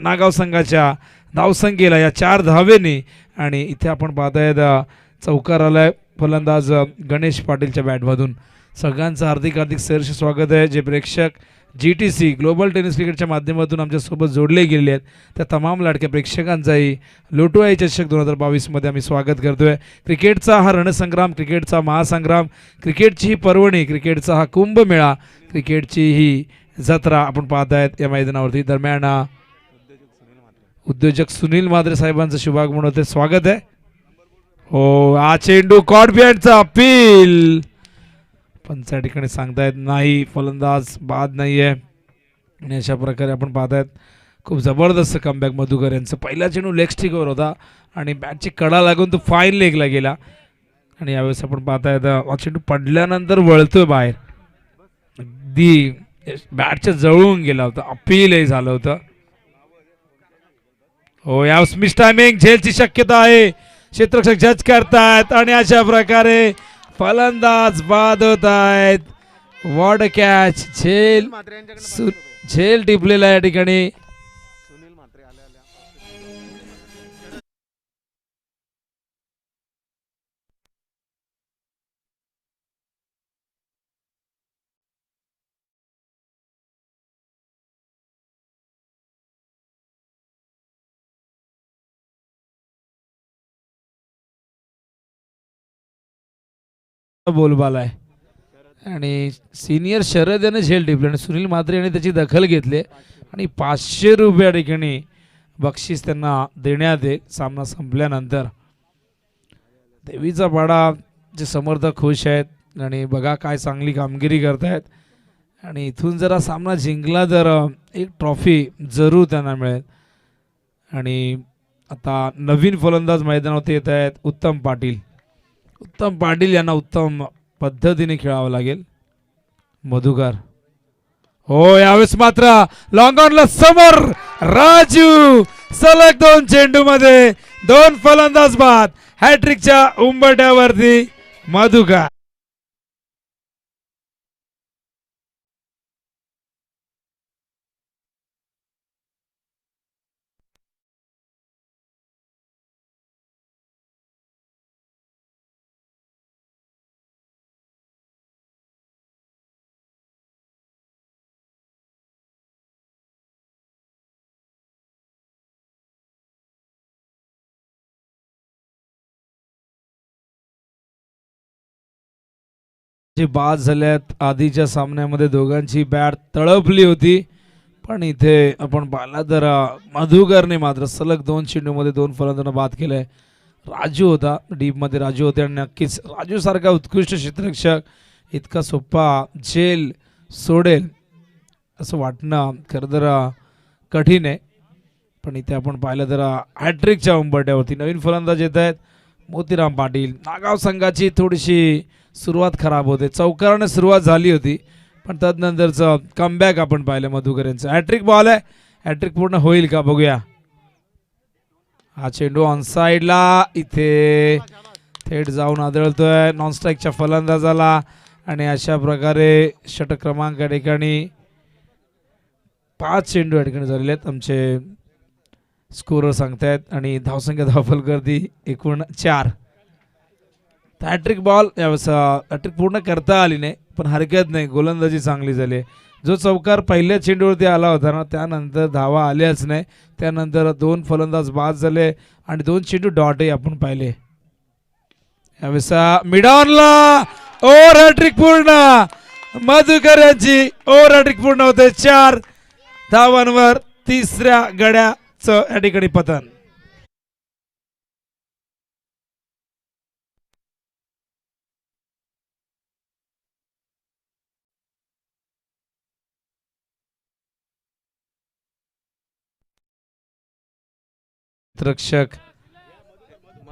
नागाव संघाच्या धावसंख्येला या 4 धावेने आणि इथे आपण पाहतायत चौकार आलाय फलंदाज गणेश पाटीलच्या बॅटमधून. सगळ्यांचं हार्दिक हार्दिक सहर्ष स्वागत आहे. जे प्रेक्षक GTC ग्लोबल टेनिस क्रिकेटच्या माध्यमातून आमच्यासोबत जोडले गेले आहेत त्या तमाम लाडक्या प्रेक्षकांचाही लोटो आई चषक 2022 आम्ही स्वागत करतोय. क्रिकेटचा हा रणसंग्राम, क्रिकेटचा महासंग्राम, क्रिकेटची ही पर्वणी, क्रिकेटचा हा कुंभमेळा, क्रिकेटची ही जत्रा आपण पाहतायत या मैदानावरती. दरम्यान उद्योजक सुनील म्हात्रे साहेबांचं शुभागमन होते, स्वागत आहे. हो, हा चेंडू कॉर्बियनचा अपील पण त्या ठिकाणी सांगतायत नाही, फलंदाज बाद नाही आहे. आणि अशा प्रकारे आपण पाहतायत खूप जबरदस्त कमबॅक मधुकर यांचं. पहिला चेंडू लेग स्टिकवर होता आणि बॅटची कडा लागून तो फाईन लेगला गेला. आणि यावेळेस आपण पाहतायत हा चेंडू पडल्यानंतर वळतोय बाहेर, अगदी बॅटच्या जवळून गेला होता, अपीलही झालं होतं. हो, यावेळेस मिस टायमिंग झेलची शक्यता आहे, क्षेत्ररक्षक जज करतायत आणि अशा प्रकारे फलंदाज बाद होत आहेत. वॉट कॅच, झेल टिपलेला या ठिकाणी. बोलबाला आहे आणि सिनियर शरद याने झेल टिपले आणि सुनील म्हात्रे यांनी त्याची दखल घेतली आणि 500 रुपये ठिकाणी बक्षीस त्यांना देण्यात येईल सामना संपल्यानंतर. देवीचा पाडा जे समर्थक खुश आहेत आणि बघा काय चांगली कामगिरी करतायत. आणि इथून जरा सामना जिंकला तर एक ट्रॉफी जरूर त्यांना मिळेल. आणि आता नवीन फलंदाज मैदानावरती येत आहेत उत्तम पाटील. उत्तम पाटील यांना उत्तम पद्धतीने खेळावं लागेल. मधुकर, हो, यावेळेस मात्र लॉंग ऑनला समोर राजू. सलग 2 चेंडू मध्ये 2 फलंदाज बाद. हॅट्रिकच्या उंबरठ्यावरती मधुकर. जे बाद झाल्यात आधीच्या सामन्यामध्ये दोघांची बॅट तळपली होती, पण इथे आपण पाहिला तर मधुकरने मात्र सलग 2 चेंडूमध्ये 2 फलंदाजांना बाद केलंय. राजू होता डीपमध्ये, राजू होते आणि नक्कीच राजू सारखा उत्कृष्ट क्षेत्ररक्षक इतका सोपा झेल सोडेल असं वाटणं खरं तर कठीण आहे. पण इथे आपण पाहिलं तर हॅट्रिकच्या उंबरठ्यावरती नवीन फलंदाज येत आहेत मोतीराम पाटील. नागाव संघाची थोडीशी सुरुवात खराब होते, चौकाराने सुरुवात झाली होती पण तदनंतरचं कमबॅक आपण पाहिलं मधुकर यांचं. हॅट्रिक बॉल आहे, हॅट्रिक पूर्ण होईल का बघूया. हा चेंडू ऑन साईडला इथे थेट जाऊन आदळतोय नॉन स्ट्राईकच्या फलंदाजाला. आणि अशा प्रकारे षटक क्रमांक या ठिकाणी 5 चेंडू या ठिकाणी झालेले आहेत आमचे स्कोरर सांगतायत. आणि धावसंख्या धावफलकर्ती एकूण 4. हॅट्रिक बॉल यावेळेस हॅट्रिक पूर्ण करता आली नाही पण हरकत नाही, गोलंदाजी चांगली झाली. जो चौकार पहिल्या चेंडूवरती आला होता ना त्यानंतर धावा आल्याच नाही, त्यानंतर 2 फलंदाज बाद झाले आणि 2 चेंडू डॉटही आपण पाहिले. यावेळेस मिडॉनला ओव्हर हॅट्रिक पूर्ण, मधुकर यांची ओव्हर हॅट्रिक पूर्ण होते. 4 धावांवर 3ऱ्या गड्याचं या ठिकाणी पतन. रक्षक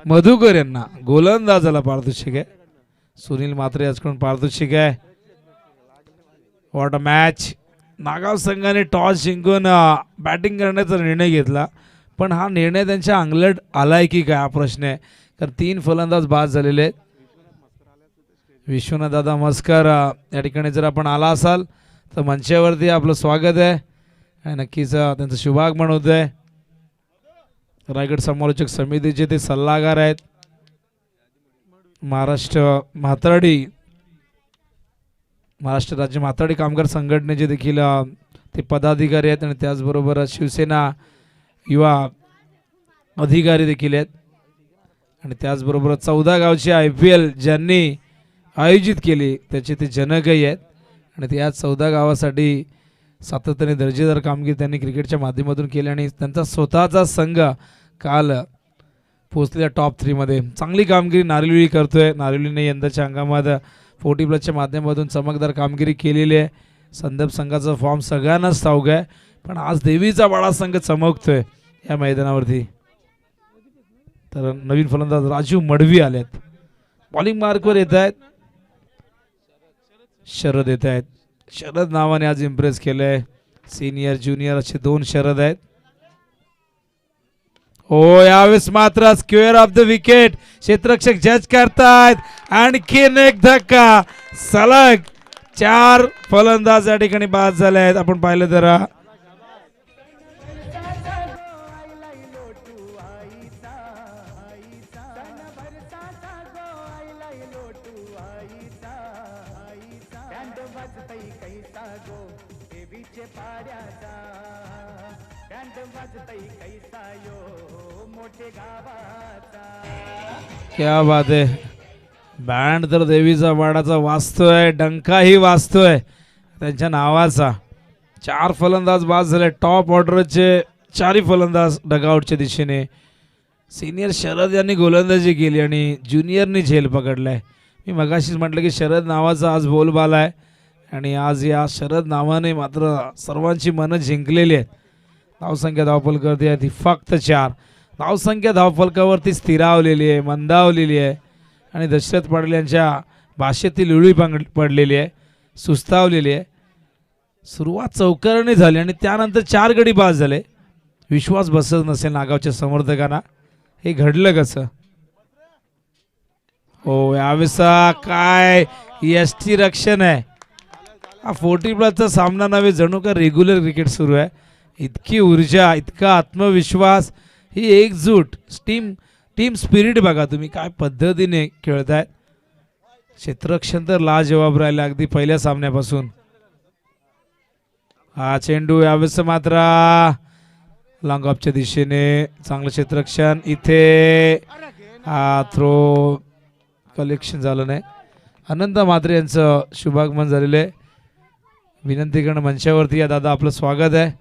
मधुकर यांना गोलंदाजाला पारितोषिक आहे. सुनील म्हात्रे याचकडून पारितोषिक आहे. What a match. नागाव संघाने टॉस जिंकून बॅटिंग करण्याचा निर्णय घेतला पण हा निर्णय त्यांच्या अंगलट आलाय की काय हा प्रश्न आहे. कारण 3 फलंदाज बाद झालेले आहेत. विश्वनाथ दादा मस्कर या ठिकाणी जर आपण आला असाल तर मंचावरती आपलं स्वागत आहे. आणि नक्कीच त्यांचं शुभागमन होत आहे. रायगड समालोचक समितीचे ते सल्लागार आहेत. महाराष्ट्र राज्य म्हाताडी कामगार संघटनेचे देखील ते पदाधिकारी आहेत आणि त्याचबरोबर शिवसेना युवा अधिकारी देखील आहेत. आणि त्याचबरोबर 14 गावचे IPL ज्यांनी आयोजित केली त्याचे ते जनकही आहेत. आणि त्या 14 गावासाठी सातत्याने दर्जेदार कामगिरी त्यांनी क्रिकेटच्या माध्यमातून केली आणि त्यांचा स्वतःचा संघ काल पोहोचलेला टॉप 3 मध्ये. चांगली कामगिरी नारिवली करतोय. नारिवलीने यंदाच्या हंगामात 40+ माध्यमातून चमकदार कामगिरी केलेली आहे. संदर्भ संघाचा फॉर्म सगळ्यांनाच ठाऊक आहे, पण आज देवीचा वाडा संघ चमकतोय या मैदानावरती. तर नवीन फलंदाज राजू मडवी आलेत. बॉलिंग मार्कवर येत आहेत. शरद येत आहेत. शरद नावाने आज इम्प्रेस केलंय. सिनियर ज्युनियर असे 2 शरद आहेत. हो, यावेळेस मात्र स्क्वेअर ऑफ द विकेट क्षेत्ररक्षक जज करतायत. आणखीन एक धक्का. सलग 4 फलंदाज या ठिकाणी बाद झाले आहेत. आपण पाहिलं तर क्या बात आहे. बँड तर देवीचा वाडाचा वाजतोय, डंकाही वाजतोय त्यांच्या नावाचा. 4 फलंदाज बाद झाले. टॉप ऑर्डरचे 4 फलंदाज डगआउटच्या दिशेने. सिनियर शरद यांनी गोलंदाजी केली आणि ज्युनियरनी झेल पकडलाय. मी मगाशीच म्हटलं की शरद नावाचा आज बोलबाला आहे आणि आज या शरद नावाने मात्र सर्वांची मनं जिंकलेली आहेत. धावसंख्या धावफलकावरती आहे ती फक्त 4. धावसंख्या धावफलकावरती स्थिरावलेली आहे, मंदावलेली आहे आणि दशरथ पाटील यांच्या भाषेतील उळी पडलेली आहे, सुस्तावलेली आहे. सुरुवात चौकाराने झाली आणि त्यानंतर 4 गडी बाद झाले. विश्वास बसत नसेल नागावच्या समर्थकांना. हे घडलं कसं? हो, यावेळेस काय यष्टी रक्षण आहे. हा 40+ सामना नव्हे, जणू का रेग्युलर क्रिकेट सुरू आहे. इतकी ऊर्जा, इतका आत्मविश्वास, ही एकजूट टीम स्पिरिट बघा तुम्ही काय पद्धतीने खेळतायत. क्षेत्ररक्षण तर लाजवाब राहिला अगदी पहिल्या सामन्यापासून. हा चेंडू यावेळेस मात्र लॉंग ऑफच्या दिशेने. चांगलं क्षेत्ररक्षण. इथे हा थ्रो कलेक्शन झालं नाही. अनंत म्हात्रे यांचं शुभागमन झालेलं आहे. विनंती करणं मंचावरती या दादा, आपलं स्वागत आहे.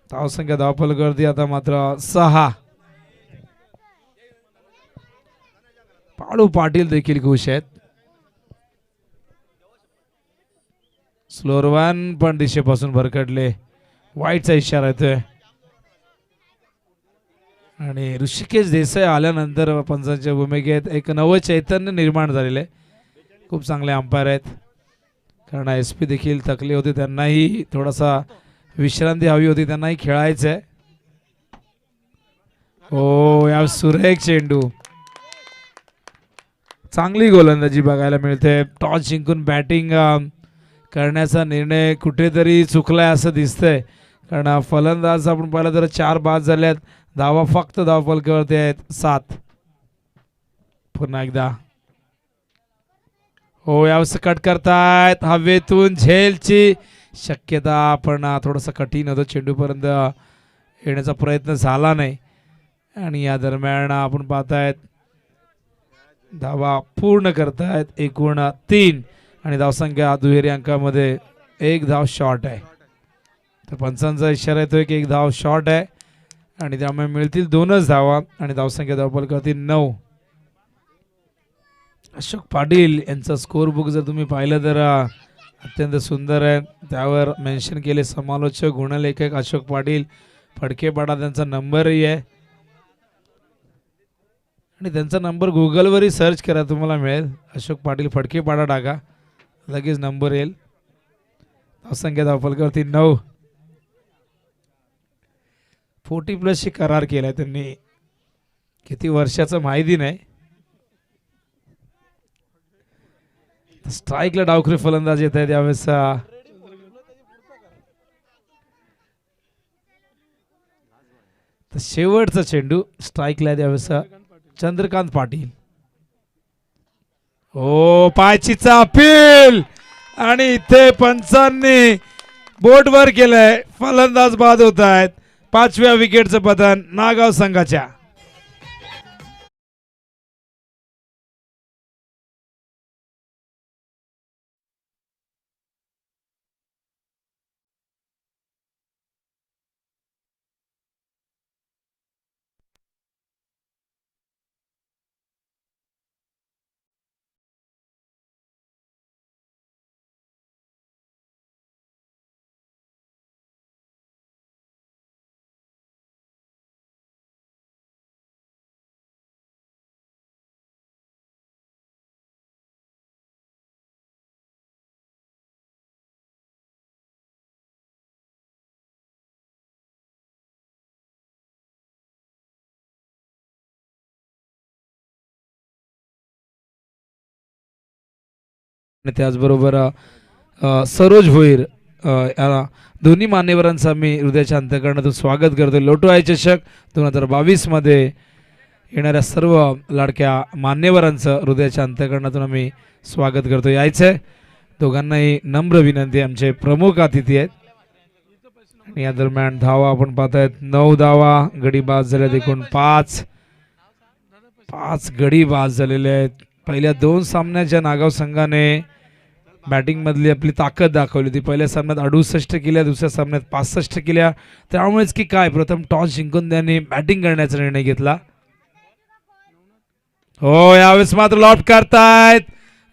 धावसंख्या धावफलकावरती आता मात्र 6. पाडू पाटील देखील खुश आहेत. स्लोअर 1 पण दिशेपासून भरकटले. वाईटचा इशारा येतोय आणि ऋषिकेश देसाई आल्यानंतर पंचांच्या भूमिकेत एक नवं चैतन्य निर्माण झालेलं आहे. खूप चांगले अंपायर आहेत. कारण SP देखील थकले होते, त्यांनाही थोडासा विश्रांती हवी होती, त्यांनाही खेळायचं आहे. हो, या सुरेख चेंडू. चांगली गोलंदाजी बघायला मिळते. टॉस जिंकून बॅटिंग करण्याचा निर्णय कुठेतरी चुकलाय असं दिसतंय. कारण फलंदाज आपण पाहिलं तर 4 बाद झाल्यात. धावा फक्त धावफलकावरती आहेत 7. पुन्हा एकदा हो, यावेळेस कट करतायत. हवेतून झेलची शक्यता, पण थोडंसं कठीण होतं. चेंडूपर्यंत येण्याचा प्रयत्न झाला नाही आणि या दरम्यान आपण पाहतायत धावा पूर्ण करतायत. एकूण 3 आणि धावसंख्या दुहेरी अंकामध्ये 1 धाव शॉर्ट आहे. तर पंचांचा इशारा येतोय की 1 धाव शॉर्ट आहे आणि त्यामुळे मिळतील 2च धावा आणि धावसंख्या धावफलकावरती 9. अशोक पाटील यांचा स्कोर बुक जर तुम्ही पाहिलं तर अत्यंत सुंदर आहे. त्यावर मेन्शन केले समालोचक गुणलेखक अशोक पाटील फडकेपाडा. त्यांचा नंबरही आहे आणि त्यांचा नंबर गुगलवरही सर्च करा, तुम्हाला मिळेल. अशोक पाटील फडकेपाडा टाका, लगेच नंबर येईल. धावसंख्या धावफलकावरती 9. 40+ करार केलाय त्यांनी. किती वर्षाचं माहिती नाही. स्ट्राईकला डावखुरी फलंदाज येत आहेत यावेळेस. तर शेवटचा चेंडू स्ट्राईकला द्यावेस चंद्रकांत पाटील. ओ पायचीचा अपील आणि इथे पंचांनी बोटवर केलंय. फलंदाज बाद होत आहेत. 5व्या विकेटचं पतन नागाव संघाच्या. त्याचबरोबर सरोज भोईर या दोन्ही मान्यवरांचा मी हृदयाच्या अंतःकरणातून स्वागत करतो. लोटो आय चषक 2022 मध्ये येणाऱ्या सर्व लाडक्या मान्यवरांचं हृदयाच्या अंतःकरणातून आम्ही स्वागत करतो. यायचंय दोघांनाही नम्र विनंती. आमचे प्रमुख अतिथी आहेत. आणि या दरम्यान धावा आपण पाहतायत 9 धावा. गडी बाद झाल्यात एकूण 5 गडी बाद झालेले आहेत. पहिल्या 2 सामन्याच्या नागाव संघाने बॅटिंग मधली आपली ताकद दाखवली होती. पहिल्या सामन्यात 68 केल्या, दुसऱ्या सामन्यात 65 केल्या. त्यामुळेच की काय प्रथम टॉस जिंकून त्यांनी बॅटिंग करण्याचा निर्णय घेतला. हो यावेळेस मात्र लॉफ्ट करतायत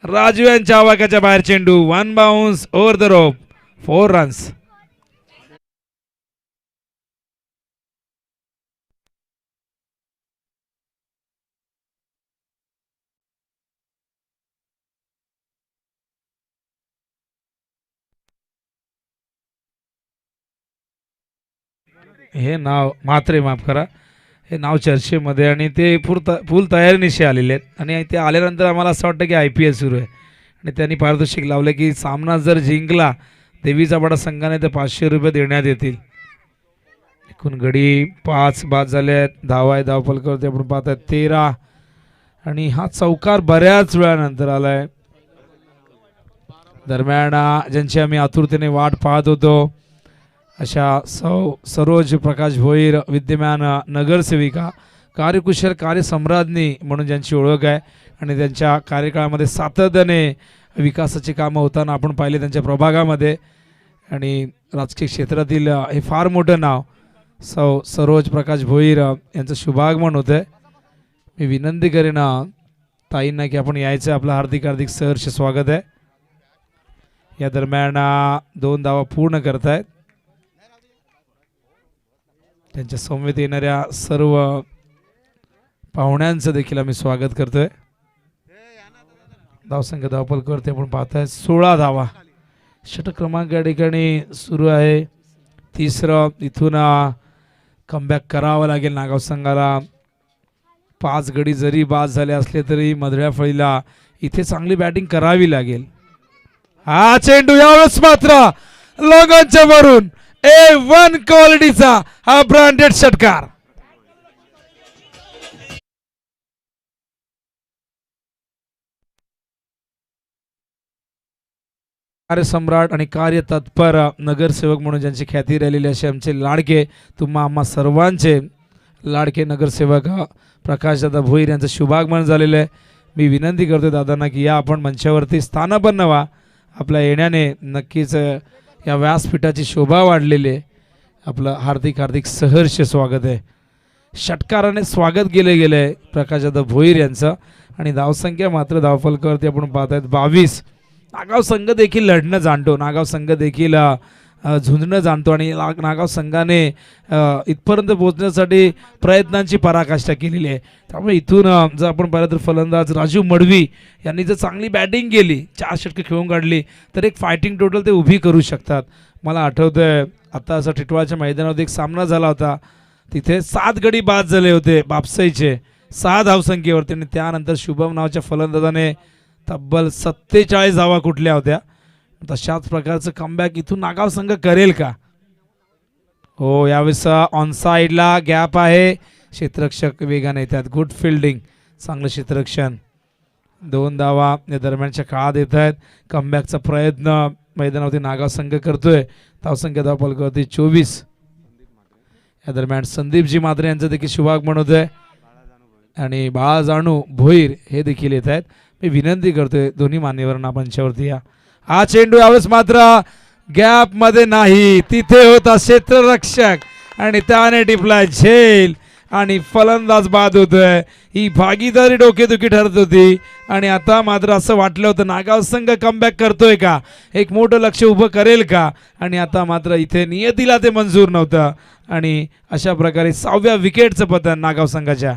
राजू यांच्या आवाक्याच्या बाहेर चेंडू. 1 bounce over the rope 4 runs. हे नाव मात्रे माफ करा, हे नाव चर्चेमध्ये आणि ते फुल तयारीनिशी आलेले आहेत. आणि ते आल्यानंतर आम्हाला असं वाटतं की IPL सुरू आहे. आणि त्यांनी पारितोषिक लावलं की सामना जर जिंकला देवीचा पाडा संघाने तर 500 रुपये देण्यात येतील. एकूण गडी 5 बाद झाले आहेत. धावा आहे धावफलकावरती आपण पाहताय 13. आणि हा चौकार बऱ्याच वेळानंतर आलाय. दरम्यान ज्यांची आम्ही आतुरतेने वाट पाहत होतो अशा सरोज प्रकाश भोईर, विद्यमान नगरसेविका, कार्यकुशल कार्यसम्राज्ञी म्हणून ज्यांची ओळख आहे आणि त्यांच्या कार्यकाळामध्ये सातत्याने विकासाची कामं होताना आपण पाहिले त्यांच्या प्रभागामध्ये. आणि राजकीय क्षेत्रातील हे फार मोठं नाव सरोज प्रकाश भोईर यांचं शुभागमन होतं आहे. मी विनंती करेन ताईंना की आपण यायचं. आपलं हार्दिक हार्दिक सहर्ष स्वागत आहे. या दरम्यान 2 धावा पूर्ण करतायत. त्यांच्या समवेत येणाऱ्या सर्व पाहुण्यांचं देखील आम्ही स्वागत करतोय. धावसंख्या धावफलकावरती आपण पाहताय 16 धावा. षटक क्रमांक या ठिकाणी सुरू आहे. 3रं इथून कमबॅक करावं लागेल नागाव संघाला. 5 गडी जरी बाद झाले असले तरी मधल्या फळीला इथे चांगली बॅटिंग करावी लागेल. हा चेंडू यावेळेस मात्र लोगांच्या वरून A1 क्वालिटीचा हा ब्रँडेड षटकार. कार्यसम्राट आणि कार्यतत्पर नगरसेवक म्हणून ज्यांची ख्याती राहिलेली असे आमचे लाडके तुम्हा आम्हा सर्वांचे लाडके नगरसेवक प्रकाशदादा भोईर यांचं शुभागमन झालेलं आहे. मी विनंती करतो दादांना की या आपण मंचावरती स्थानापन्न व्हा. आपल्या येण्याने नक्कीच या व्यासपीठाची शोभा वाढलेली आहे. आपलं हार्दिक हार्दिक सहर्ष स्वागत आहे. षटकाराने स्वागत केले गेले आहे प्रकाशदादा भोईर यांचं. आणि धावसंख्या मात्र धावफलकावरती आपण पाहतायत 22. नागाव संघ देखील लढणं जाणतो, नागाव संघ देखील झुंजणं जाणतो. आणि नागाव संघाने इथपर्यंत पोहोचण्यासाठी प्रयत्नांची पराकाष्ठा केलेली आहे. त्यामुळे इथून जर आपण पाहिलं तर फलंदाज राजू मडवी यांनी जर चांगली बॅटिंग केली, 4 षटकं खेळून काढली तर एक फायटिंग टोटल ते उभी करू शकतात. मला आठवतंय आता असं टिटवाळच्या मैदानावर एक सामना झाला होता. तिथे 7 गडी बाद झाले होते बापसाईचे 6 धावसंख्येवरती. आणि त्यानंतर शुभम नावाच्या फलंदाजाने तब्बल 47 धावा कुठल्या होत्या. तशाच प्रकारचं कमबॅक इथून नागाव संघ करेल का? हो, यावेळेस ऑन साईडला गॅप आहे. क्षेत्ररक्षक वेगाने येतात. गुड फिल्डिंग, चांगलं क्षेत्ररक्षण. 2 धावा या दरम्यानच्या काळात येत आहेत. कमबॅकचा प्रयत्न मैदानावरती नागाव संघ करतोय. धावसंख्या धावफलकावरती 24. या दरम्यान संदीपजी मात्रे यांचं देखील शुभागमन होतंय आणि बाळा जाणू भोईर हे देखील येत आहेत. मी विनंती करतोय दोन्ही मान्यवरांना मंचावरती या. हा चेंडू यावेळेस मात्र गॅप मध्ये नाही, तिथे होता क्षेत्ररक्षक आणि त्याने टिपलाय झेल आणि फलंदाज बाद होतोय. ही भागीदारी डोकेदुखी ठरत होती आणि आता मात्र असं वाटलं होतं नागाव संघ कमबॅक करतोय का, एक मोठं लक्ष उभं करेल का, आणि आता मात्र इथे नियतीला ते मंजूर नव्हतं आणि अशा प्रकारे 6व्या विकेटचं पतन नागाव संघाच्या.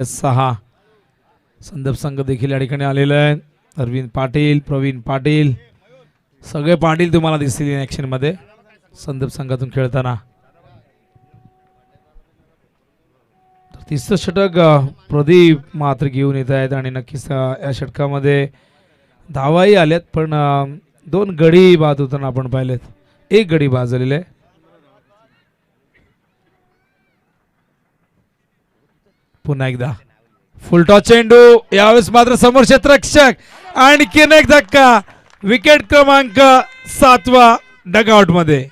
सहा संदीप संघ देखील या ठिकाणी आलेला आहे. अरविंद पाटील, प्रवीण पाटील, सगळे पाटील तुम्हाला दिसतील इन मध्ये संदीप संघातून खेळताना. तिसरं षटक प्रदीप मात्र घेऊन येत आहेत आणि नक्कीच या षटकामध्ये धावाही आल्यात, पण 2 गडी बाद होताना आपण पाहिलेत. 1 गडी बाद झालेले आहे. पुन्हा एकदा फुलटॉस चेंडू, यावेळेस मात्र समोर क्षेत्ररक्षक, आणखीन एक धक्का. विकेट क्रमांक 7वा डगआउट मध्ये.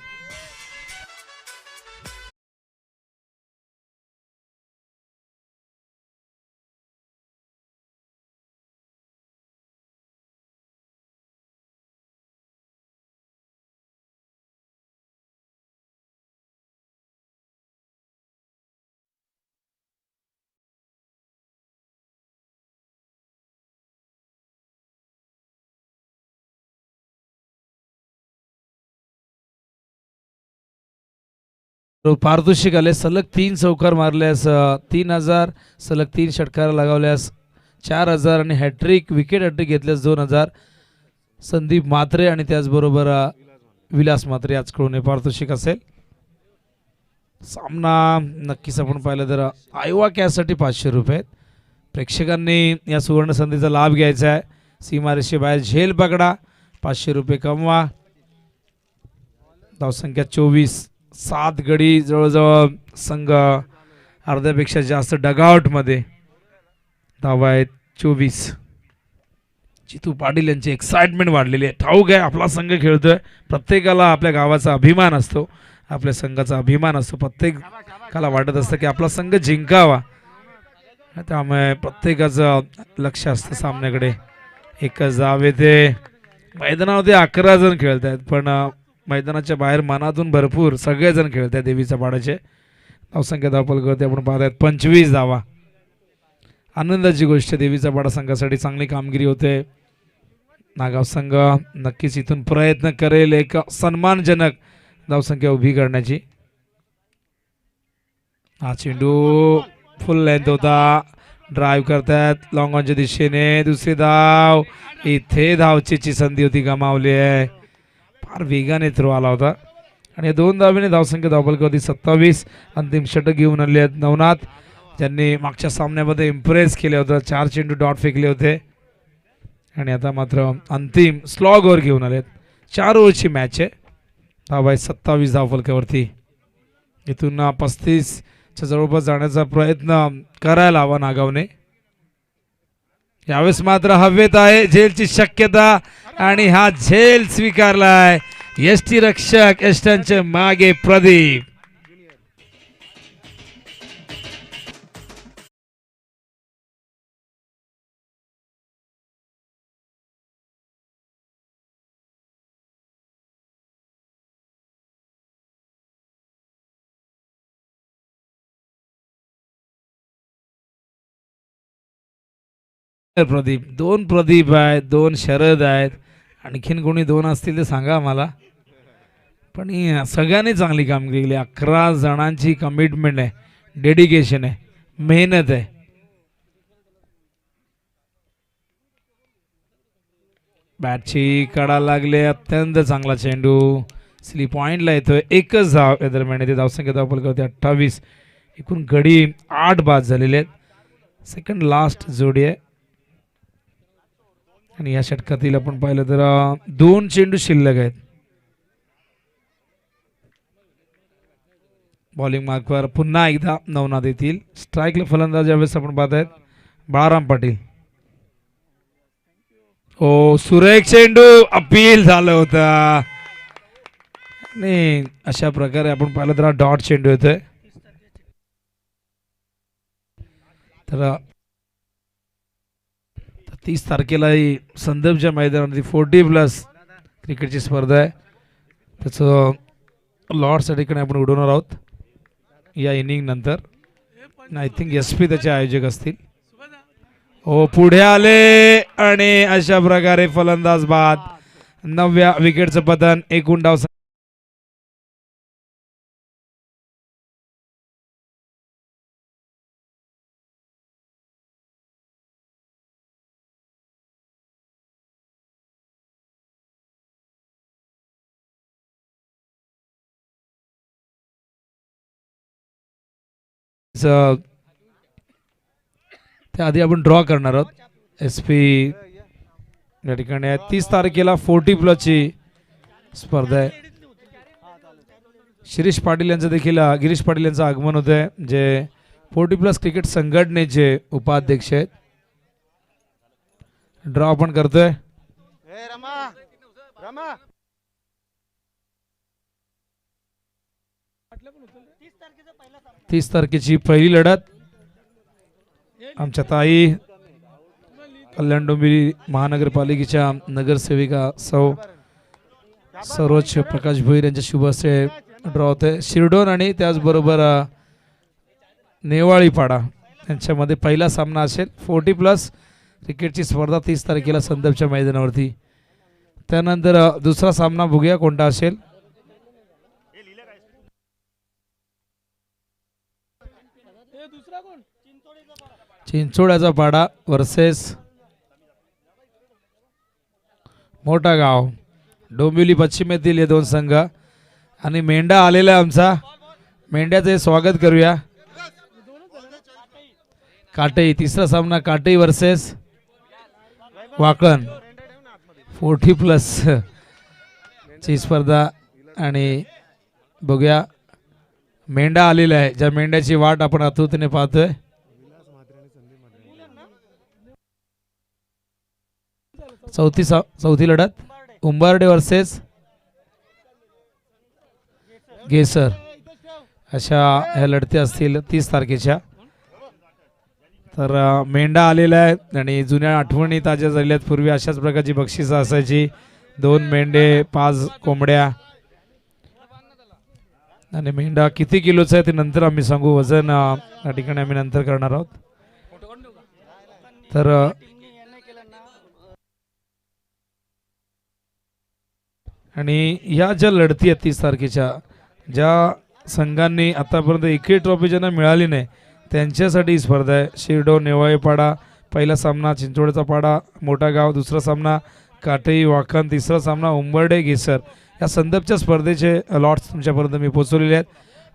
पारितोषिक आले. सलग 3 चौकार मारल्यास 3000, सलग 3 षटकार लगावल्यास 4000 आणि हॅट्रिक विकेट हॅट्रिक घेतल्यास 2000. संदीप मात्रे आणि त्याचबरोबर विलास मात्रे याचकडून हे पारितोषिक असेल. सामना नक्कीच आपण पाहिलं तर आयोवा कॅचसाठी 500 रुपये. प्रेक्षकांनी या सुवर्ण संधीचा लाभ घ्यायचा आहे. सीमारेषेबाहेर झेल पकडा, 500 रुपये कमवा. धावसंख्या 24, 7 गडी जवळजवळ संघ अर्ध्यापेक्षा जास्त डगआउटमध्ये. धावा आहेत 24. जितू पाटील यांची एक्साइटमेंट वाढलेली आहे. ठाऊक आहे आपला संघ खेळतोय, प्रत्येकाला आपल्या गावाचा अभिमान असतो, आपल्या संघाचा अभिमान असतो, प्रत्येकाला वाटत असतं की आपला संघ जिंकावा. त्यामुळे प्रत्येकाचं लक्ष असतं सामन्याकडे. एकच धाव येते. मैदानामध्ये 11 जण खेळत आहेत, पण मैदानाच्या बाहेर मनातून भरपूर सगळेजण खेळत आहेत देवीच्या पाडाचे. धावसंख्या धावफलकावरती आपण पाहतायत 25 धावा. आनंदाची गोष्ट, देवीचा पाडा संघासाठी चांगली कामगिरी होते. नागाव संघ नक्कीच इथून प्रयत्न करेल एक सन्मानजनक धावसंख्या उभी करण्याची. हा चेंडू फुल लेंथ होता. ड्राईव्ह करतायत लॉंग ऑनच्या दिशेने. दुसरी धाव, इथे धावचीची संधी होती, गमावली आहे. फार वेगाने थ्रो आला होता आणि 2 धावेने धावसंख्या धावफलकावरती 27. अंतिम षटक घेऊन आले आहेत नवनाथ, ज्यांनी मागच्या सामन्यामध्ये इम्प्रेस केले होतं. 4 चेंडू डॉट फेकले होते आणि आता मात्र अंतिम स्लॉग ओव्हर घेऊन आलेत. 4 ओव्हरची मॅच आहे. धावा आहे 27 धावफलकावरती. इथून 35च्या जवळपास जाण्याचा प्रयत्न करायला हवा नागावने. यावेळेस मात्र हवेत आहे झेलची शक्यता आणि हा झेल स्वीकारलाय यष्टी रक्षक यष्टांचे मागे प्रदीप. प्रदीप, 2 प्रदीप आहेत, 2 शरद आहेत. आणखीन कोणी 2 असतील ते सांगा आम्हाला. पण सगळ्यांनी चांगली कामगिरी केली. 11 जणांची कमिटमेंट आहे, डेडिकेशन आहे, मेहनत आहे. बॅटची कडा लागले, अत्यंत चांगला चेंडू स्लीप पॉइंटला येतोय. एकच धाव या दरम्यान येते. धावसंख्या धावफलक होते 28. एकूण गडी 8 बाद झालेले आहेत. सेकंड लास्ट जोडी आहे. आणि या षटकातील आपण पाहिलं तर 2 चेंडू शिल्लक आहेत. बॉलिंग मार्कवर पुन्हा एकदा नवनाथ येतील. स्ट्राईकला फलंदाज यावेळेस आपण पाहत आहेत बाळाराम पाटील. हो, सुरेख चेंडू अपील झालं होतं. आणि अशा प्रकारे आपण पाहिलं तर डॉट चेंडू येतोय. तर 30 तारखेला ही संदर्भच्या मैदानावरती 40+ क्रिकेटची स्पर्धा आहे. त्याचं लॉर्ड्स या ठिकाणी आपण उडवणार आहोत या इनिंग नंतर. आय थिंक SP त्याचे आयोजक असतील. हो, पुढे आले आणि अशा प्रकारे फलंदाज बाद. 9व्या विकेटचं पतन. एकूण डाव त्याआधी आपण ड्रॉ करणार आहोत. SP या ठिकाणी 30 तारखेला 40+ ची स्पर्धा आहे. शिरीष पाटील यांचं देखील गिरीश पाटील यांचं आगमन होत आहे, जे 40+ क्रिकेट संघटनेचे उपाध्यक्ष आहेत. ड्रॉ आपण करतोय. 30 तारखेची पहिली लढत आमच्या ताई कल्याण डोंबिवली महानगरपालिकेच्या नगरसेविका सरोज प्रकाश भोईर यांच्या शुभ हस्ते ड्रॉ होते. शिरडोन आणि त्याचबरोबर नेवाळीपाडा यांच्यामध्ये पहिला सामना असेल. 40+ क्रिकेटची स्पर्धा 30 तारखेला संदर्भच्या मैदानावरती. त्यानंतर दुसरा सामना बघूया कोणता असेल. चिंचोड्याचा पाडा वर्सेस मोठा गाव. डोंबिवली पश्चिमेतील हे 2 संघ. आणि मेंढा आलेला आहे आमचा. मेंढ्याचे स्वागत करूया. काटई. तिसरा सामना काटई वर्सेस वाकण. 40+ ची स्पर्धा. आणि बघूया मेंढा आलेला आहे, ज्या मेंढ्याची वाट आपण आतुरतेने पाहतोय. चौथी लढत उंबार्डे वर्सेस गेसर. अशा ह्या लढती असतील 30 तारखेच्या. तर मेंढा आलेला आहे आणि जुन्या आठवणी ताज्या झालेल्या आहेत. पूर्वी अशाच प्रकारची बक्षिसं असायची. 2 मेंढे, 5 कोंबड्या. आणि मेंढा किती किलोचा आहे ते नंतर आम्ही सांगू. वजन या ठिकाणी आम्ही नंतर करणार आहोत. तर आणि ह्या ज्या लढती आहेत 30 तारखेच्या, ज्या संघांनी आतापर्यंत एकही ट्रॉफी ज्यांना मिळाली नाही त्यांच्यासाठी ही स्पर्धा आहे. शिरडोन नेवाळीपाडा पहिला सामना, चिंचोड्याचा पाडा मोठा गाव दुसरा सामना, काटई वाखन तिसरा सामना, उंबर्डे गेसर. या संदर्भच्या स्पर्धेचे लॉट्स तुमच्यापर्यंत मी पोहोचवलेले आहेत.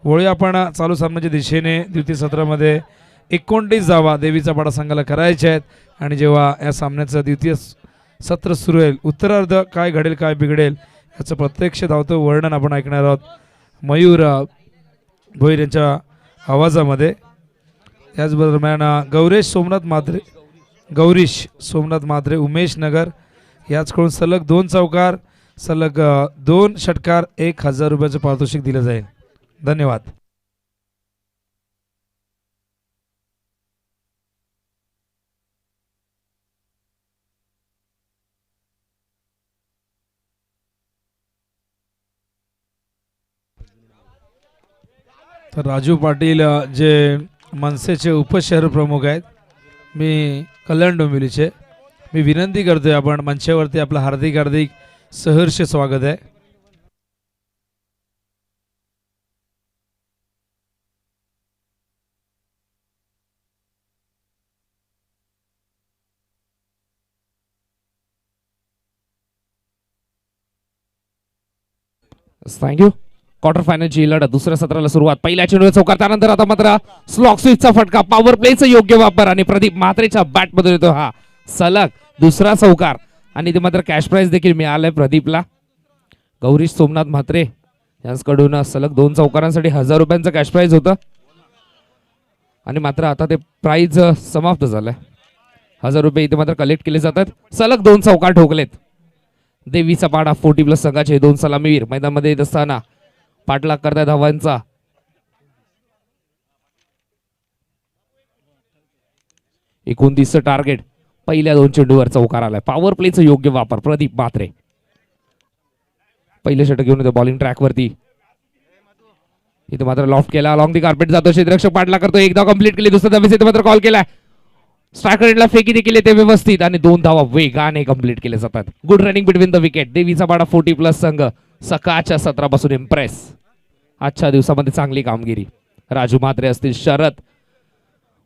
वळूया आपण चालू सामन्याच्या दिशेने. द्वितीय सत्रामध्ये 29 धावा देवीचा पाडा संघाला करायच्या आहेत. आणि जेव्हा या सामन्याचं द्वितीय सत्र सुरू होईल, उत्तरार्ध काय घडेल काय बिघडेल याचं प्रत्यक्ष धावतं वर्णन आपण ऐकणार आहोत मयूर भोईर यांच्या आवाजामध्ये. त्याचबरोबर गौरीश सोमनाथ मात्रे उमेश नगर याचकडून सलग 2 चौकार, सलग 2 षटकार, 1000 रुपयाचं पारितोषिक दिलं जाईल. धन्यवाद. तर राजू पाटील जे मनसेचे उपशहर प्रमुख आहेत, मी कल्याण डोंबिवलीचे, मी विनंती करतोय आपण मंचावरती आपलं हार्दिक सहर्ष स्वागत आहे. थँक्यू. क्वार्टर फायनलची लढत दुसऱ्या सत्राला सुरुवात. पहिल्या चेंडूवर चौकार, त्यानंतर आता मात्र स्लॉक स्विचचा फटका, पॉवर प्लेचा योग्य वापर आणि प्रदीप म्हात्रेच्या बॅट मध्ये येतो हा सलग दुसरा चौकार. आणि ते मात्र कॅश प्राइज देखील मिळालंय प्रदीपला. गौरीश सोमनाथ म्हात्रे यांच्याकडून सलग 2 चौकारांसाठी 1000 रुपयांचं कॅश प्राइज होतं. आणि मात्र आता ते प्राइज समाप्त झालंय. 1000 रुपये इथे मात्र कलेक्ट केले जातात. सलग 2 चौकार ठोकलेत. देवीचा पाडा 40+ संघाचे 2 सलामीवीर मैदानामध्ये येत असताना पाठलाग करताय धावांचा. 29 टार्गेट. पहिल्या 2 चेंडूवर चौकार आलाय. पॉवर प्लेचा योग्य वापर प्रदीप म्हात्रे. पहिले षटक घेऊन येतो बॉलिंग ट्रॅक वरती. इथे मात्र लॉफ्ट केला, अलॉंग दी कार्पेट जातो, क्षेत्ररक्षक पाठलाग करतो. एकदा कंप्लीट केली, दुसऱ्या धावेस इथे मात्र कॉल केलाय. स्ट्रायकर रेटला फेकी देखील येते व्यवस्थित आणि 2 धावा वेगाने कंप्लीट केले जातात. Good running between the wicket. देवीचा पाडा 40+ संघ सकाळच्या सत्रापासून इम्प्रेस. आजच्या दिवसामध्ये चांगली कामगिरी. राजू म्हात्रे असतील, शरद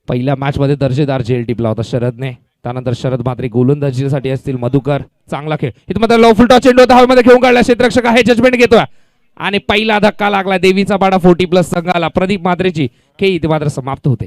पहिल्या मॅच मध्ये दर्जेदार झेल टिपला होता शरदने. त्यानंतर शरद म्हात्रे गोलंदाजीसाठी असतील, मधुकर चांगला खेळ. इथे मात्र लो फुल टॉस चेंडू धावेमध्ये घेऊन काढला. क्षेत्ररक्षक आहे, जजमेंट घेतोय आणि पहिला धक्का लागला देवीचा पाडा 40+ संघाला. प्रदीप म्हात्रेची खेळी इथे मात्र समाप्त होते.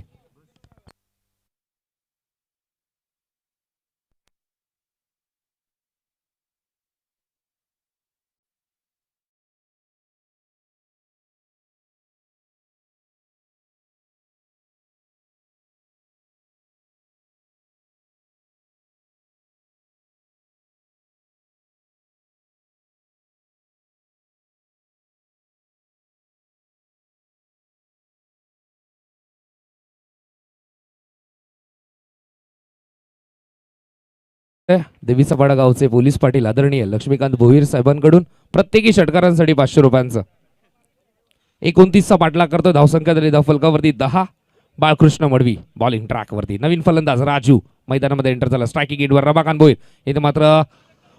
देवीचा पाडा गावचे पोलीस पाटील आदरणीय लक्ष्मीकांत भोईर साहेबांकडून प्रत्येकी षटकारांसाठी 500 रुपयांचं. 29चा पाठलाग करतो. धावसंख्या झाली धावफलकावरती 10. बाळकृष्ण मडवी बॉलिंग ट्रॅक वरती. नवीन फलंदाज राजू मैदानामध्ये एंटर झाला. स्ट्रायकिंग गेटवर रमाकांत भोईर. इथे मात्र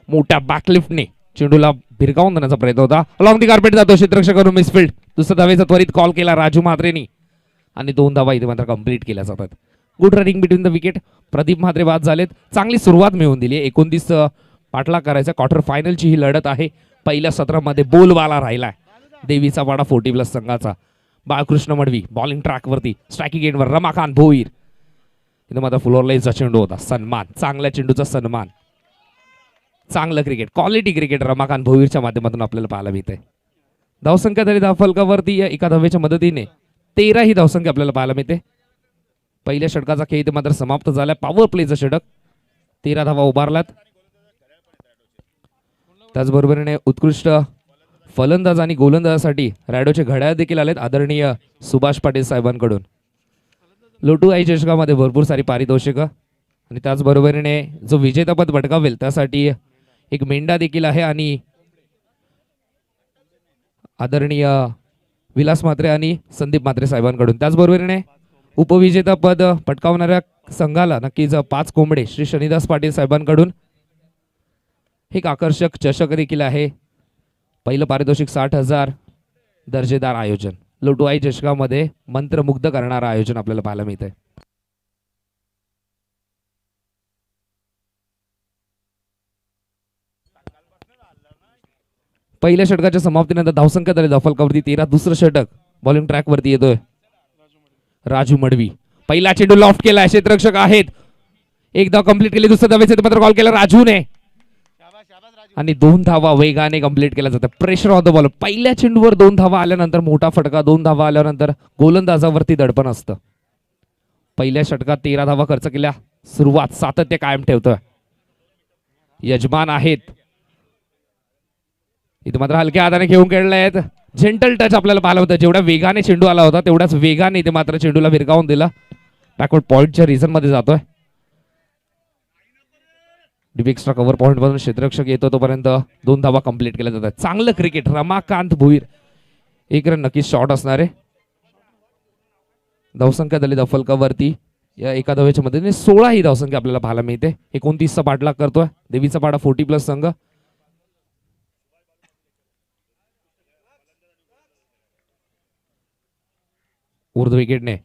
मोठ्या बॅकलिफ्टने चेंडूला भिरकावून देण्याचा प्रयत्न होता. अलॉंग दी कार्पेट जातो, क्षेत्ररक्षकाकडून मिसफिल्ड. दुसऱ्या धावेचा त्वरित कॉल केला राजू म्हात्रेनी आणि 2 धावा इथे मात्र कंप्लीट केल्या जातात. Good running between the wicket. Pradeep Mhatre बाद झालेत. चांगली सुरुवात मिळवून दिली. 29 पाठलाग करायचा. क्वार्टर फायनलची ही लढत आहे. पहिल्या सत्रामध्ये बोलबाला राहिलाय देवीचा पाडा 40+ संघाचा. बाळकृष्ण मडवी बॉलिंग ट्रॅक वरती. स्ट्रायकिंग एंडवर रमाकांत भोईर. इथे मात्र फुलोरलाईचा चेंडू होता. सन्मान, चांगल्या चेंडूचा सन्मान. चांगलं क्रिकेट, क्वालिटी क्रिकेट रमाकांत भोईरच्या माध्यमातून आपल्याला पाहायला मिळते. धावसंख्या तरी धावफलकावरती एका धावेच्या मदतीने 13 ही धावसंख्या आपल्याला पाहायला मिळते. पहिल्या षटकाचा खेळ इथे मात्र समाप्त झाला. पॉवर प्लेचं षटक. 13 धावा उभारल्यात. त्याचबरोबरीने उत्कृष्ट फलंदाज आणि गोलंदाजासाठी रॅडोचे घड्याळ देखील आलेत आदरणीय सुभाष पाटील साहेबांकडून. लोटू आई चषकामध्ये भरपूर सारी पारितोषिकं आणि त्याचबरोबरीने जो विजेतापद पटकावेल त्यासाठी एक मेंढा देखील आहे. आणि आदरणीय विलास म्हात्रे आणि संदीप म्हात्रे साहेबांकडून. त्याचबरोबरीने उपविजेतापद पटकावणाऱ्या संघाला नक्कीच 5 कोंबडे श्री शनिदास पाटील साहेबांकडून. एक आकर्षक चषक देखील आहे. पहिलं पारितोषिक 60,000. दर्जेदार आयोजन. लोटू आई चषकामध्ये मंत्रमुग्ध करणारं आयोजन आपल्याला पाहायला मिळतंय. पहिल्या षटकाच्या समाप्तीनंतर धावसंख्या झाली धावफलकावरती 13. दुसरं षटक बॉलिंग ट्रॅक वरती येतोय राजू मडवी. पहिला चेंडू लॉफ्ट केला. क्षेत्ररक्षक आहेत. एकदा कंप्लीट केली. दुसऱ्या धावेचे मात्र कॉल केला राजूने आणि 2 धावा वेगाने कंप्लीट केल्या जातात. Pressure on the ball. पहिल्या चेंडूवर 2 धावा आल्यानंतर मोठा फटका. 2 धावा आल्यानंतर गोलंदाजावरती दडपण असतं. पहिल्या षटकात 13 धावा खर्च केल्या. सुरुवात सातत्य कायम ठेवतोय. यजमान आहेत. इथे मात्र हलक्या हाताने घेऊन खेळले आहेत. जेंटल टच आपल्याला पाहिलं होतं. जेवढ्या वेगाने चेंडू आला होता तेवढ्याच वेगाने इथे मात्र चेंडूला भिरकावून दिला. बॅकवर्ड पॉईंटच्या रिझन मध्ये जातोय. डीप एक्स्ट्रा कव्हर पॉईंट मधून क्षेत्ररक्षक येतो तोपर्यंत 2 धावा कंप्लीट केल्या जातात. चांगलं क्रिकेट. रमाकांत भोईर. 1 रन नक्कीच शॉट असणार आहे. धावसंख्या झाली धावफलकावरती या एका धावेच्या मदतीने 16 ही धावसंख्या आपल्याला पाहायला मिळते. 29चा पाठलाग करतोय देवीचा पाडा 40+ संघ. उर्ध्व विकेटने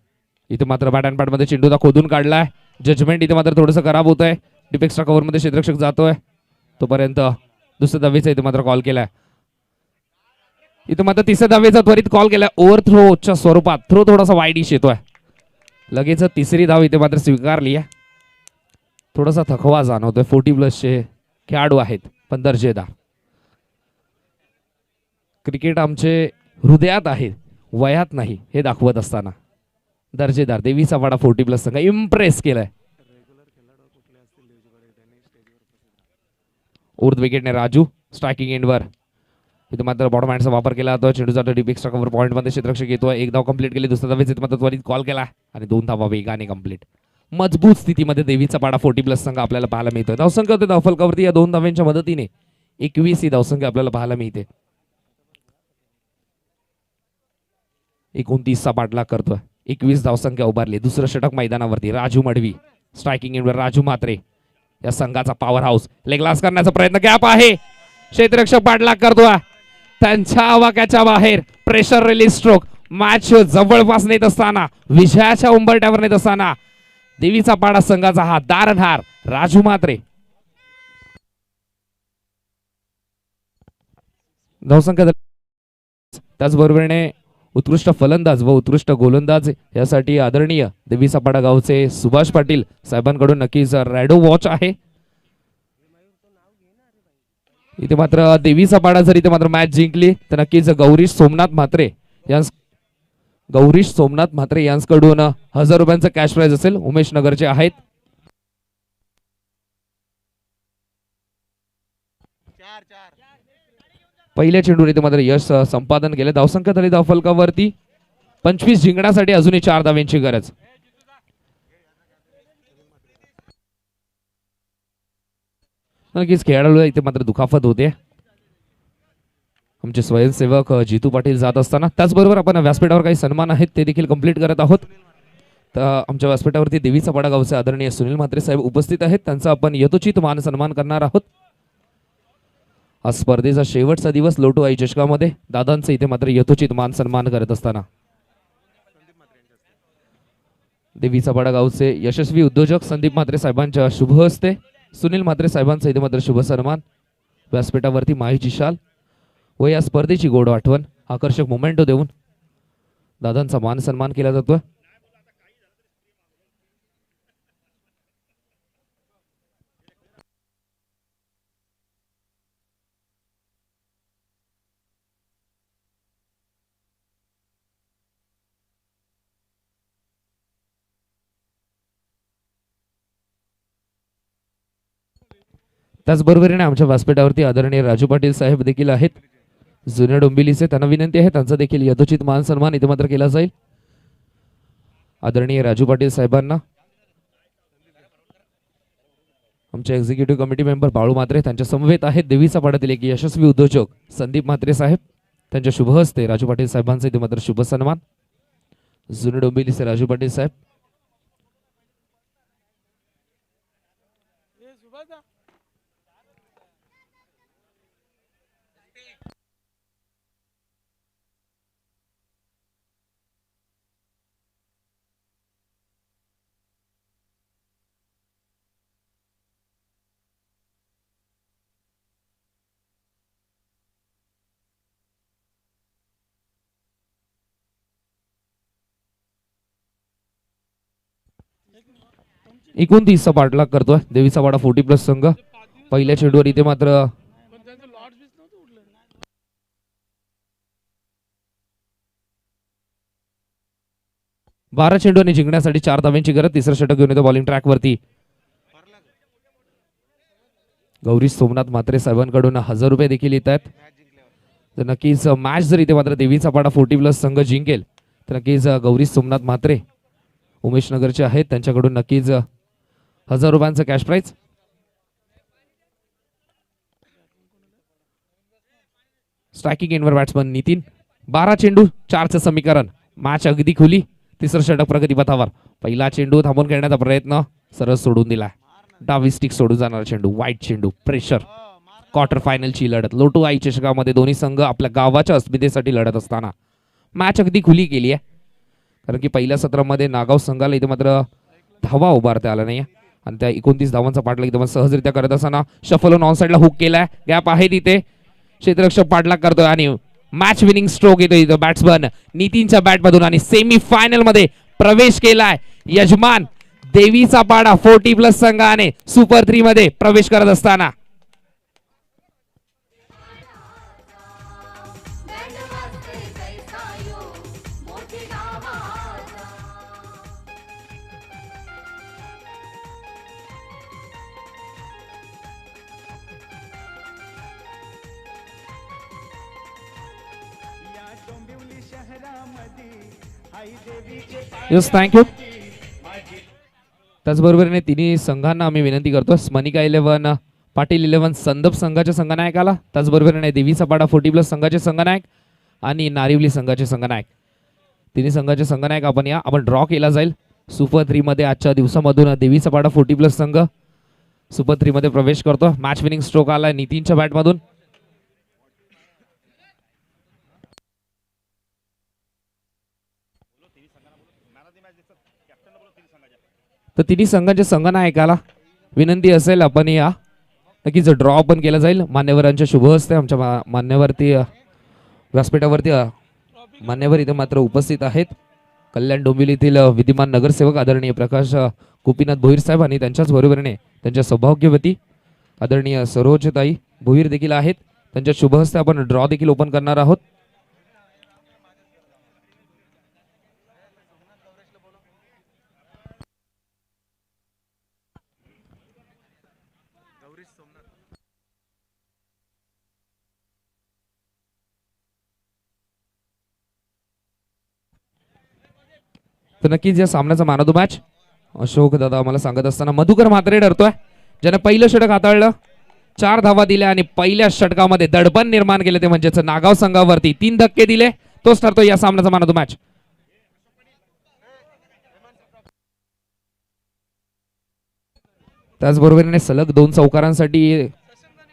इथे मात्र बॅट अँड मध्ये चेंडूला खोदून काढलाय. जजमेंट इथे मात्र थोडंसं खराब होत आहे. डीप एक्स्ट्रा कव्हर मध्ये क्षेत्ररक्षक जातोय तोपर्यंत दुसऱ्या धावेचा इथे मात्र कॉल केलाय. इथं मात्र तिसऱ्या धावेचा त्वरित कॉल केला ओव्हर थ्रोच्या स्वरूपात. थ्रो थोडासा वाईडिश येतोय. लगेच तिसरी धाव इथे मात्र स्वीकारली आहे. थोडासा थकवा जाणवतोय. 40+ खेळाडू आहेत पण दर्जेदार. क्रिकेट आमचे हृदयात आहे वयात नाही हे दाखवत असताना दर्जेदार देवीचा वाडा 40+ संघ इम्प्रेस केलाय. उर्ध विकेटने राजू स्ट्रायकिंग एंडवर. इथे मात्र बॉटम हँडचा वापर केला जातो. चेंडूचा डीप एक्स्ट्रा कव्हर पॉईंट मध्ये क्षेत्ररक्षक येतोय. एक धाव कंप्लीट केली. दुसऱ्या धावेत इथे मात्र त्वरित कॉल केला आणि 2 धावा वेगाने कंप्लीट. मजबूत स्थितीमध्ये देवीचा पाडा 40+ संघ आपल्याला पाहायला मिळतोय. धावसंख्या होते धावफलकावरती या 2 धाव्यांच्या मदतीने 21 ही धावसंख्या आपल्याला पाहायला मिळते. 29चा पाठलाग करतोय. 21 धावसंख्या उभारली. दुसरं षटक मैदानावरती. राजू मडवी स्ट्रायकिंग एंडवर. राजू म्हात्रे या संघाचा पॉवर हाऊस. लेगलास करण्याचा प्रयत्न. गॅप आहे. क्षेत्ररक्षक पाठलाग करतोय. त्यांच्या आवाक्याच्या बाहेर प्रेशर रिलीज स्ट्रोक. मॅच जवळपास नेत असताना विजयाच्या उंबरठ्यावर नेत असताना देवीचा पाडा संघाचा हा दारणहार राजू म्हात्रे. धावसंख्या त्याचबरोबरीने उत्कृष्ट फलंदाज व उत्कृष्ट गोलंदाज यासाठी आदरणीय देवीचा पाडा गावचे सुभाष पाटील साहेबांकडून नक्कीच रॅडो वॉच आहे. इथे मात्र देवीचा पाडा जर इथे मात्र मॅच जिंकली तर नक्कीच गौरीश सोमनाथ म्हात्रे यांच्याकडून 1000 रुपयांचं कॅश प्राइज असेल. उमेश नगरचे आहेत. पहिल्या चेंडूवर इथे मात्र यश संपादन केले. धावसंख्या झाली धावफलकावरती 25 जिंकण्यासाठी अजूनही 4 धाव्यांची गरज. नक्कीच खेळाडूला इथे मात्र दुखापत होते. आमचे स्वयंसेवक जितू पाटील जात असताना त्याचबरोबर आपण व्यासपीठावर काही सन्मान आहेत ते देखील कंप्लीट करत आहोत. तर आमच्या व्यासपीठावरती देवीचा पाडा गावचे आदरणीय सुनील म्हात्रे साहेब उपस्थित आहेत. त्यांचा आपण यथोचित मान सन्मान करणार आहोत. हा स्पर्धेचा शेवटचा दिवस लोटो आई चषकामध्ये दादांचे इथे मात्र यथोचित मान सन्मान करत असताना देवीचा पाडा गावचे यशस्वी उद्योजक संदीप म्हात्रे साहेबांच्या शुभ हस्ते सुनील म्हात्रे साहेबांचा इथे मात्र शुभ सन्मान. व्यासपीठावरती माहीची शाल व या स्पर्धेची गोड आठवण आकर्षक मोमेंटो देऊन दादांचा मान सन्मान केला जातोय. त्याचबरोबरीने आमच्या व्यासपीठावरती आदरणीय राजू पाटील साहेब देखील आहेत. जुन्या डोंबिवलीचे. त्यांना विनंती आहे त्यांचा देखील यथोचित मान सन्मान इथे मात्र केला जाईल. आदरणीय राजू पाटील साहेबांना आमचे executive committee member Balu Mhatre त्यांच्या समवेत आहेत. देवीचा पाड्यातील एक यशस्वी उद्योजक संदीप म्हात्रे साहेब त्यांच्या शुभ हस्ते राजू पाटील साहेबांचा इथे मात्र शुभ सन्मान. जुन्या डोंबिवलीचे राजू पाटील साहेब. एकूण 30चा पाठलाग करतोय देवीचा वाडा 40+ संघ. पहिल्या चेंडूवर इथे मात्र 12 चेंडूने जिंकण्यासाठी 4 धाव्यांची गरज. तिसरं षटक घेऊन येतो बॉलिंग ट्रॅक वरती. गौरीश सोमनाथ म्हात्रे साहेबांकडून 1000 रुपये देखील येत आहेत. तर नक्कीच मॅच जर इथे मात्र देवीचा पाडा 40+ संघ जिंकेल तर नक्कीच गौरीश सोमनाथ म्हात्रे उमेश नगरचे आहेत त्यांच्याकडून नक्कीच 1000 रुपयांचं कॅश प्राइज. स्ट्रायकिंग एंडवर बॅट्समन नितीन. 12 चेंडू 4चं समीकरण. मॅच अगदी खुली. तिसरं षटक प्रगतीपथावर. पहिला चेंडू थांबून खेळण्याचा प्रयत्न सरळ सोडून दिला. डावी स्टिक सोडून जाणारा चेंडू. वाईट चेंडू. प्रेशर. क्वार्टर फायनलची लढत लोटो आई चषकामध्ये दोन्ही संघ आपल्या गावाच्या अस्मितेसाठी लढत असताना मॅच अगदी खुली केली आहे. कारण की पहिल्या सत्रामध्ये नागाव संघाला इथे मात्र धावा उभारता आला नाही आणि त्या 29 धावांचा पाठलाग एकदम सहजरित्या करत असताना शफल ऑन साइडला हुक केलाय. गॅप आहे तिथे. क्षेत्ररक्षक पाठलाग करतोय आणि मॅच विनिंग स्ट्रोक येतो इथं बॅट्समन नितीनच्या बॅटमधून आणि सेमी फायनल मध्ये प्रवेश केलाय यजमान देवीचा पाडा 40+ संघाने सुपर 3 मध्ये प्रवेश करत असताना यस थँक्यू. त्याचबरोबरीने तिन्ही संघांना आम्ही विनंती करतो स्मनिका 11 पाटील 11 संदप संघाच्या संघनायकाला त्याचबरोबरीने देवीचा पाडा 40+ संघाचे संघनायक आणि नारिवली संघाचे संघनायक तिन्ही संघाचे संघनायक आपण ड्रॉ केला जाईल सुपर 3 मध्ये आजच्या दिवसामधून देवीचा पाडा 40+ संघ सुपर 3 मध्ये प्रवेश करतो. मॅच विनिंग स्ट्रोक आलाय नितीनच्या बॅटमधून. तर तिन्ही संघाच्या संघनायकाला विनंती असेल आपण या नक्कीच ड्रॉ पण केला जाईल मान्यवरांच्या शुभ हस्ते आमच्या मान्यवरती व्यासपीठावरती मान्यवर इथे मात्र उपस्थित आहेत. कल्याण डोंबिवलीतील विद्यमान नगरसेवक आदरणीय प्रकाश गोपीनाथ भोईर साहेब आणि त्यांच्याच बरोबरीने त्यांच्या सौभाग्यवती आदरणीय सरोजताई भोईर देखील आहेत. त्यांच्या शुभ हस्ते आपण ड्रॉ देखील ओपन करणार आहोत. तर नक्कीच या सामन्याचा man of the match Ashok दादा आम्हाला सांगत असताना मधुकर म्हात्रे ठरतोय ज्याने पहिलं षटक हाताळलं 4 धावा दिल्या आणि पहिल्या षटकामध्ये दडपण निर्माण केले ते म्हणजेच नागाव संघावरती 3 धक्के दिले तोच ठरतो या सामन्याचा मॅन ऑफ द मॅच. त्याचबरोबरीने सलग 2 चौकारांसाठी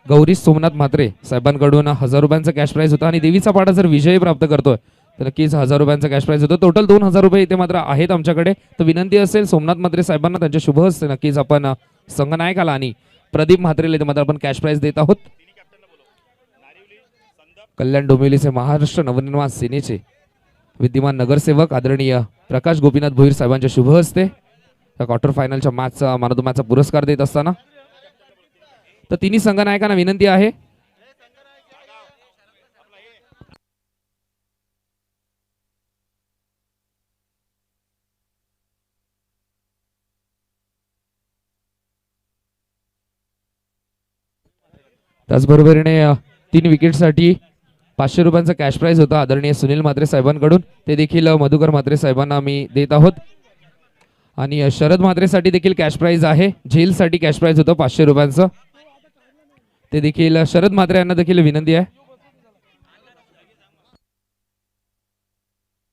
गौरी सोमनाथ म्हात्रे साहेबांकडून 1000 रुपयांचा कॅश प्राइज होता आणि देवीचा पाडा जर विजय प्राप्त करतोय तर नक्कीच 1000 रुपयांचा कॅश प्राइज होतो. टोटल 2000 रुपये इथे मात्र आहेत आमच्याकडे. तर विनंती असेल सोमनाथ म्हात्रे साहेबांना त्यांच्या शुभ हस्ते नक्कीच आपण संघनायकाला आणि प्रदीप म्हात्रेला इथे मात्र आपण कॅश प्राइज देत आहोत. कल्याण डोंबिवलीचे महाराष्ट्र नवनिर्माण सेनेचे विद्यमान नगरसेवक आदरणीय प्रकाश गोपीनाथ भोईर साहेबांच्या शुभ हस्ते या क्वार्टर फायनलच्या मॅचचा मॅन ऑफ द मॅचचा पुरस्कार देत असताना तर तिन्ही संघनायकांना विनंती आहे त्याचबरोबरीने 3 विकेटसाठी 500 रुपयांचा कॅश प्राइज होता आदरणीय सुनील म्हात्रे साहेबांकडून ते देखील मधुकर म्हात्रे साहेबांना आम्ही देत आहोत. आणि शरद म्हात्रेसाठी देखील कॅश प्राइज आहे. झेलसाठी कॅश प्राइज होतं 500 रुपयांचं ते देखील शरद म्हात्रे यांना देखील विनंती आहे.